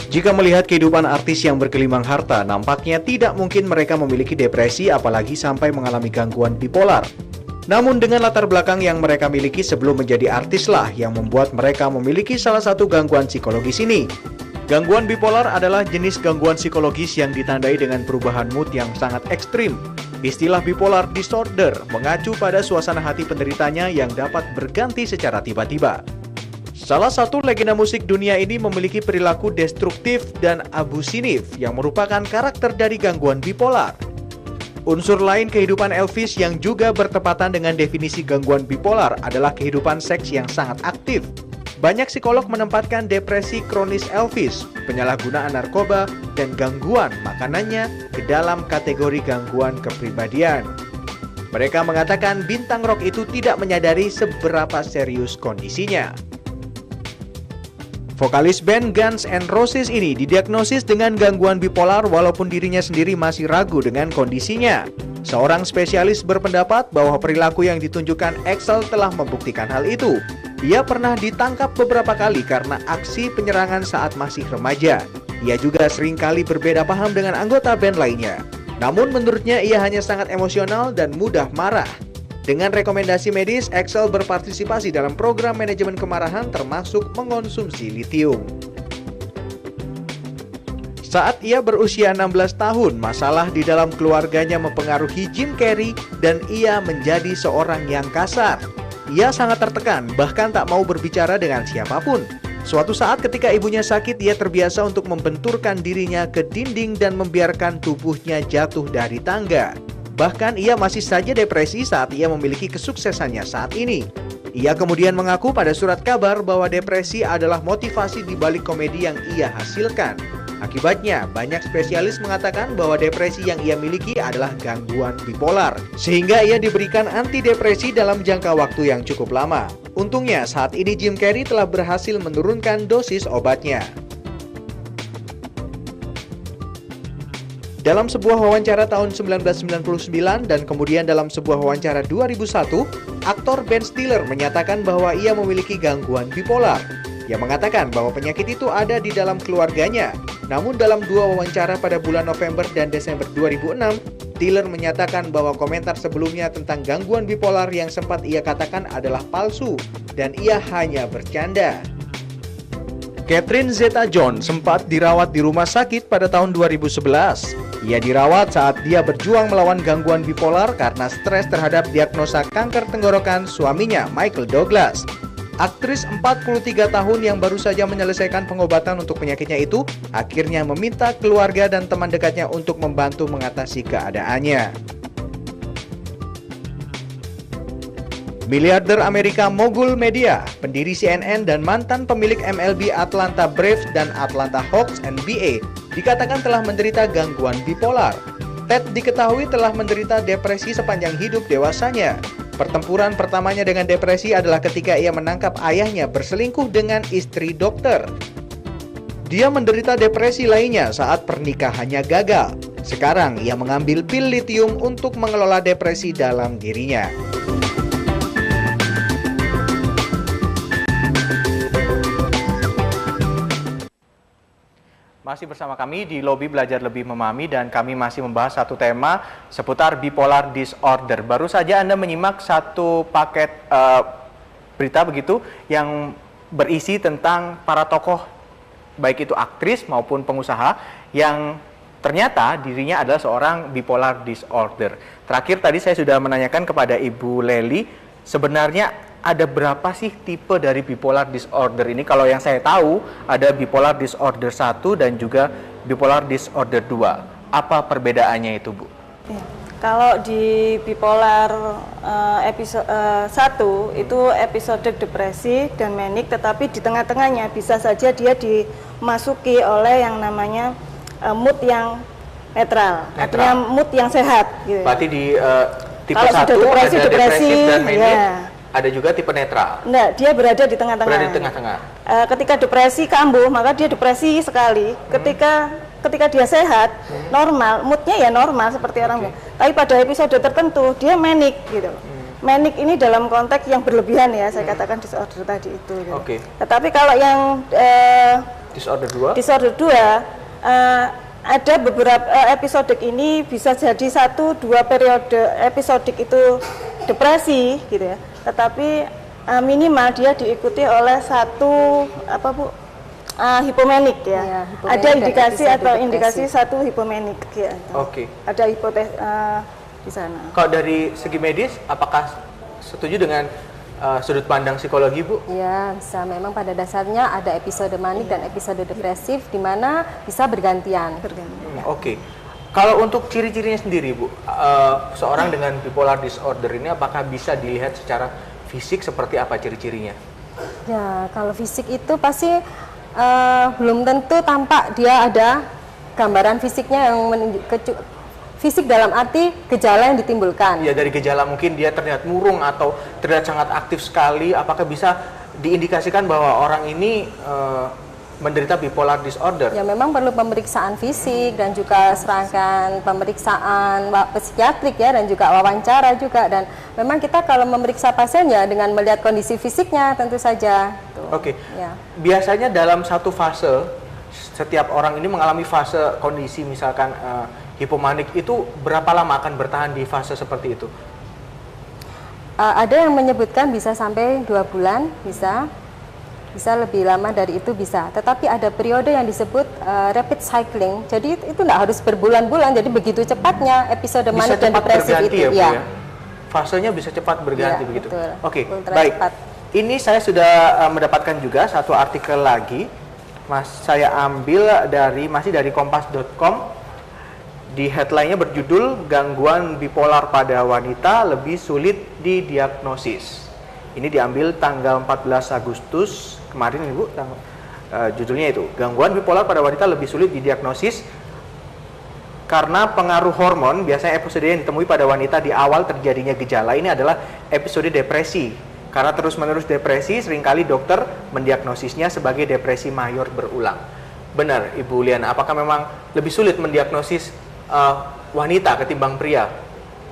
Jika melihat kehidupan artis yang bergelimang harta, nampaknya tidak mungkin mereka memiliki depresi apalagi sampai mengalami gangguan bipolar. Namun dengan latar belakang yang mereka miliki sebelum menjadi artislah yang membuat mereka memiliki salah satu gangguan psikologis ini. Gangguan bipolar adalah jenis gangguan psikologis yang ditandai dengan perubahan mood yang sangat ekstrim. Istilah bipolar disorder mengacu pada suasana hati penderitanya yang dapat berganti secara tiba-tiba. Salah satu legenda musik dunia ini memiliki perilaku destruktif dan abusif yang merupakan karakter dari gangguan bipolar. Unsur lain kehidupan Elvis yang juga bertepatan dengan definisi gangguan bipolar adalah kehidupan seks yang sangat aktif. Banyak psikolog menempatkan depresi kronis Elvis, penyalahgunaan narkoba, dan gangguan makanannya ke dalam kategori gangguan kepribadian. Mereka mengatakan bintang rock itu tidak menyadari seberapa serius kondisinya. Vokalis band Guns N' Roses ini didiagnosis dengan gangguan bipolar walaupun dirinya sendiri masih ragu dengan kondisinya. Seorang spesialis berpendapat bahwa perilaku yang ditunjukkan Axl telah membuktikan hal itu. Ia pernah ditangkap beberapa kali karena aksi penyerangan saat masih remaja. Ia juga seringkali berbeda paham dengan anggota band lainnya. Namun menurutnya ia hanya sangat emosional dan mudah marah. Dengan rekomendasi medis, Axl berpartisipasi dalam program manajemen kemarahan termasuk mengonsumsi litium. Saat ia berusia 16 tahun, masalah di dalam keluarganya mempengaruhi Jim Carrey dan ia menjadi seorang yang kasar. Ia sangat tertekan, bahkan tak mau berbicara dengan siapapun. Suatu saat ketika ibunya sakit, ia terbiasa untuk membenturkan dirinya ke dinding dan membiarkan tubuhnya jatuh dari tangga. Bahkan ia masih saja depresi saat ia memiliki kesuksesannya saat ini. Ia kemudian mengaku pada surat kabar bahwa depresi adalah motivasi di balik komedi yang ia hasilkan. Akibatnya, banyak spesialis mengatakan bahwa depresi yang ia miliki adalah gangguan bipolar, sehingga ia diberikan antidepresi dalam jangka waktu yang cukup lama. Untungnya, saat ini Jim Carrey telah berhasil menurunkan dosis obatnya. Dalam sebuah wawancara tahun 1999 dan kemudian dalam sebuah wawancara 2001, aktor Ben Stiller menyatakan bahwa ia memiliki gangguan bipolar. Ia mengatakan bahwa penyakit itu ada di dalam keluarganya. Namun dalam dua wawancara pada bulan November dan Desember 2006, Stiller menyatakan bahwa komentar sebelumnya tentang gangguan bipolar yang sempat ia katakan adalah palsu dan ia hanya bercanda. Catherine Zeta-Jones sempat dirawat di rumah sakit pada tahun 2011. Ia dirawat saat dia berjuang melawan gangguan bipolar karena stres terhadap diagnosa kanker tenggorokan suaminya, Michael Douglas. Aktris 43 tahun yang baru saja menyelesaikan pengobatan untuk penyakitnya itu akhirnya meminta keluarga dan teman dekatnya untuk membantu mengatasi keadaannya. Miliarder Amerika mogul media, pendiri CNN dan mantan pemilik MLB Atlanta Braves dan Atlanta Hawks NBA dikatakan telah menderita gangguan bipolar. Ted diketahui telah menderita depresi sepanjang hidup dewasanya. Pertempuran pertamanya dengan depresi adalah ketika ia menangkap ayahnya berselingkuh dengan istri dokter. Dia menderita depresi lainnya saat pernikahannya gagal. Sekarang ia mengambil pil litium untuk mengelola depresi dalam dirinya. Masih bersama kami di Lobi Belajar Lebih Memahami dan kami masih membahas satu tema seputar bipolar disorder. Baru saja Anda menyimak satu paket berita begitu yang berisi tentang para tokoh baik itu aktris maupun pengusaha yang ternyata dirinya adalah seorang bipolar disorder. Terakhir tadi saya sudah menanyakan kepada Ibu Leli, sebenarnya ada berapa sih tipe dari bipolar disorder ini? Kalau yang saya tahu ada bipolar disorder 1 dan juga bipolar disorder 2. Apa perbedaannya itu, Bu? Ya, kalau di bipolar episode 1 itu episode depresi dan manik, tetapi di tengah-tengahnya bisa saja dia dimasuki oleh yang namanya mood yang netral. Artinya mood yang sehat. Gitu. Berarti di tipe kalau 1 depresi, ada depresif dan manik. Ya. Ada juga tipe netral. Nah, dia berada di tengah-tengah. Berada di tengah-tengah. Ketika depresi kambuh, maka dia depresi sekali. Ketika dia sehat, normal, moodnya ya normal seperti orang. Tapi pada episode tertentu dia manic gitu. Manic ini dalam konteks yang berlebihan ya, saya katakan disorder tadi itu. Gitu. Oke. Tetapi kalau yang Disorder 2? disorder 2, ada beberapa episodik ini bisa jadi 1-2 periode episodik itu depresi gitu ya. Tetapi minimal dia diikuti oleh satu hipomenik ya. Iya, hipomenik Ada dan indikasi episode atau depresi. indikasi satu hipomenik ya. Oke. Ada hipotesis di sana. Kalau dari segi medis, apakah setuju dengan sudut pandang psikologi, Bu? Ya, bisa. Memang pada dasarnya ada episode manik dan episode depresif di mana bisa bergantian. Oke. Kalau untuk ciri-cirinya sendiri, Bu, seorang dengan bipolar disorder ini apakah bisa dilihat secara fisik seperti apa ciri-cirinya? Ya, kalau fisik itu pasti belum tentu tampak dia ada gambaran fisiknya yang fisik dalam arti gejala yang ditimbulkan. Ya, dari gejala mungkin dia terlihat murung atau terlihat sangat aktif sekali. Apakah bisa diindikasikan bahwa orang ini menderita bipolar disorder? Ya, memang perlu pemeriksaan fisik dan juga serangkaian pemeriksaan psikiatrik ya, dan juga wawancara juga. Dan memang kita kalau memeriksa pasien ya dengan melihat kondisi fisiknya tentu saja. Oke. Ya. Biasanya dalam satu fase, setiap orang ini mengalami fase kondisi misalkan hipomanik itu berapa lama akan bertahan di fase seperti itu? Ada yang menyebutkan bisa sampai 2 bulan, bisa lebih lama dari itu bisa. Tetapi ada periode yang disebut rapid cycling. Jadi itu tidak harus berbulan-bulan. Jadi begitu cepatnya episode manik dan depresif berganti itu. ya, Bu, ya? Fasenya bisa cepat berganti Ya, begitu. betul. Oke, Ultra baik. cepat. Ini saya sudah mendapatkan juga satu artikel lagi. Saya ambil masih dari kompas.com. Di headline-nya berjudul gangguan bipolar pada wanita lebih sulit didiagnosis. Ini diambil tanggal 14 Agustus kemarin, Ibu. Judulnya itu, gangguan bipolar pada wanita lebih sulit didiagnosis karena pengaruh hormon. Biasanya episode yang ditemui pada wanita di awal terjadinya gejala ini adalah episode depresi. Karena terus-menerus depresi, seringkali dokter mendiagnosisnya sebagai depresi mayor berulang. Benar, Ibu Liana, apakah memang lebih sulit mendiagnosis wanita ketimbang pria?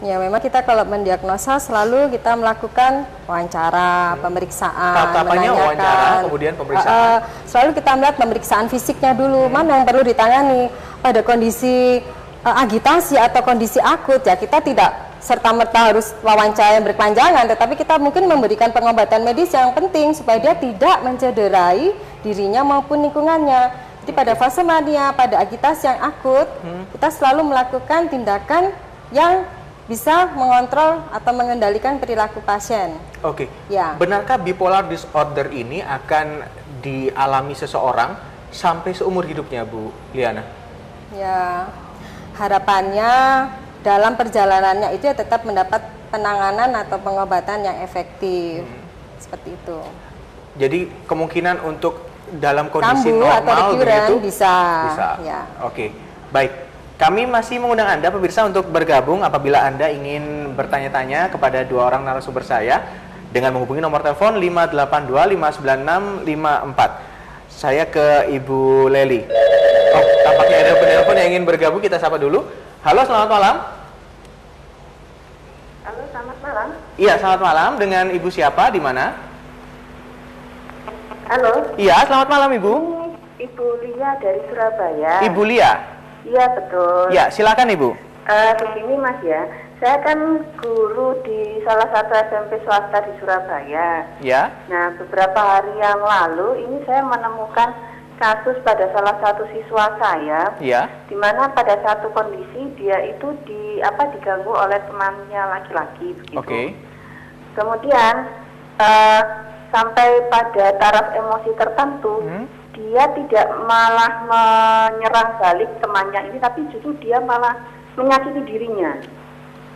Ya, memang kita kalau mendiagnosa selalu kita melakukan wawancara, pemeriksaan, Tahapannya wawancara, kemudian pemeriksaan. Selalu kita melihat pemeriksaan fisiknya dulu, mana yang perlu ditangani. Pada kondisi agitasi atau kondisi akut, ya kita tidak serta-merta harus wawancara yang berkepanjangan, tetapi kita mungkin memberikan pengobatan medis yang penting supaya dia tidak mencederai dirinya maupun lingkungannya. Jadi pada fase mania, pada agitasi yang akut, kita selalu melakukan tindakan yang bisa mengontrol atau mengendalikan perilaku pasien. Oke. Ya. Benarkah bipolar disorder ini akan dialami seseorang sampai seumur hidupnya, Bu Liana? Ya, harapannya dalam perjalanannya itu ya tetap mendapat penanganan atau pengobatan yang efektif. Seperti itu. Jadi kemungkinan untuk dalam kondisi Kambuh atau normal recurrent begitu bisa. Ya. Ya. Oke. Baik. Kami masih mengundang Anda pemirsa untuk bergabung apabila Anda ingin bertanya-tanya kepada dua orang narasumber saya dengan menghubungi nomor telepon 582 596 554. Saya ke Ibu Leli. Oh, tampaknya ada penelpon yang ingin bergabung, kita sapa dulu. Halo, selamat malam. Halo, selamat malam. Iya, selamat malam. Dengan Ibu siapa? Di mana? Halo. Iya, selamat malam Ibu. Ini Ibu Lia dari Surabaya. Ibu Lia. Iya, betul. Ya, silakan Ibu. Begini Mas ya, saya kan guru di salah satu SMP swasta di Surabaya. Ya. Nah, beberapa hari yang lalu ini saya menemukan kasus pada salah satu siswa saya, Ya. di mana pada satu kondisi dia itu diganggu oleh temannya laki-laki begitu. Oke. Kemudian sampai pada taraf emosi tertentu, dia tidak malah menyerang balik temannya ini, tapi justru dia malah menyakiti dirinya.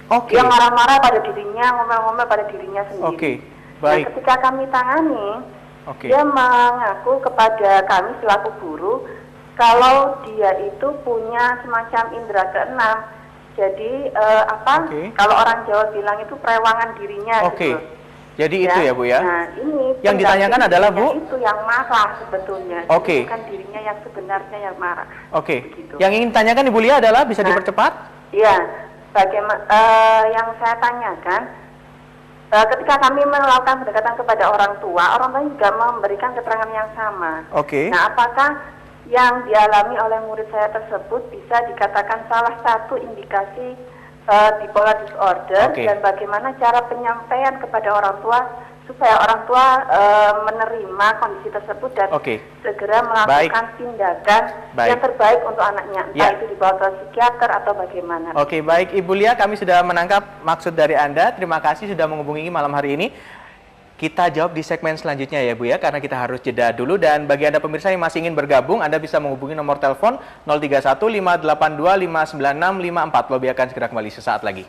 Oke. Dia marah-marah pada dirinya, ngomel-ngomel pada dirinya sendiri. Oke. Baik. Nah, ketika kami tangani, Oke. dia mengaku kepada kami selaku guru kalau dia itu punya semacam indera keenam. Jadi Oke. kalau orang Jawa bilang itu perewangan dirinya. Oke. Gitu. Jadi itu ya Bu ya. Nah, ini Yang ditanyakan adalah, Bu? itu yang marah sebetulnya. Oke. Bukan dirinya yang sebenarnya yang marah. Oke. Begitu. Yang ingin ditanyakan Ibu Lia adalah bisa Nah. dipercepat? Iya, bagaimana yang saya tanyakan, ketika kami melakukan pendekatan kepada orang tua juga memberikan keterangan yang sama. Oke. Nah, apakah yang dialami oleh murid saya tersebut bisa dikatakan salah satu indikasi bipolar disorder, dan bagaimana cara penyampaian kepada orang tua supaya orang tua menerima kondisi tersebut dan segera melakukan tindakan yang terbaik untuk anaknya, entah itu dibawa ke psikiater atau bagaimana. Oke, baik Ibu Lia, kami sudah menangkap maksud dari Anda. Terima kasih sudah menghubungi malam hari ini. Kita jawab di segmen selanjutnya ya Bu ya, karena kita harus jeda dulu. Dan bagi Anda pemirsa yang masih ingin bergabung, Anda bisa menghubungi nomor telepon 031 582 596 54. Lobby akan segera kembali sesaat lagi.